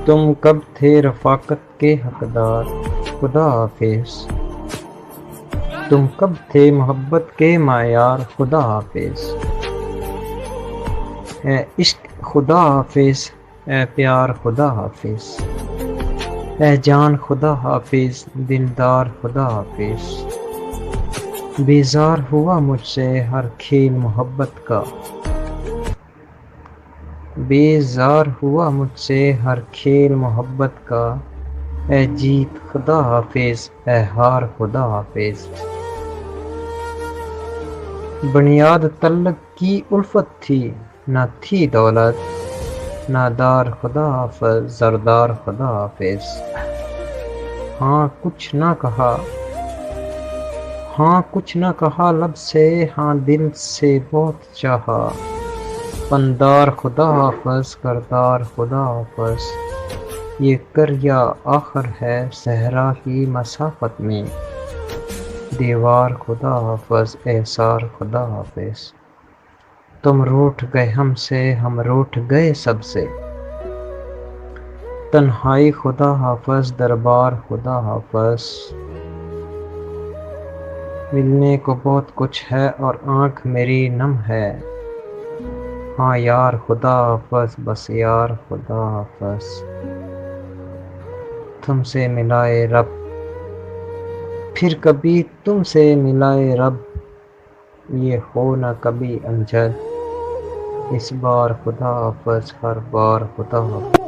تم کب تھے رفاقت کے حقدار، خدا حافظ۔ تم کب تھے محبت کے معیار، خدا حافظ۔ اے عشق خدا حافظ، اے پیار خدا حافظ، اے جان خدا حافظ، دلدار خدا حافظ۔ بیزار ہوا مجھ سے ہر کھیل محبت کا، بیزار ہوا مجھ سے ہر کھیل محبت کا۔ اے جیت خدا حافظ، اے ہار خدا حافظ۔ بنیاد تعلق کی الفت تھی، نہ تھی دولت، نہ دار خدا حافظ، زردار خدا حافظ۔ ہاں کچھ نہ کہا، ہاں کچھ نہ کہا لب سے، ہاں دل سے بہت چاہا۔ پندار خدا حافظ، کردار خدا حافظ۔ یہ کر یا آخر ہے صحرا کی مسافت میں، دیوار خدا حافظ، احسار خدا حافظ۔ تم روٹھ گئے ہم سے، ہم روٹھ گئے سب سے، تنہائی خدا حافظ، دربار خدا حافظ۔ ملنے کو بہت کچھ ہے اور آنکھ میری نم ہے، ہاں یار خدا حافظ، بس یار خدا حافظ۔ تم سے ملائے رب، پھر کبھی تم سے ملائے رب، یہ ہو نہ کبھی انجل، اس بار خدا حافظ، ہر بار خدا حافظ۔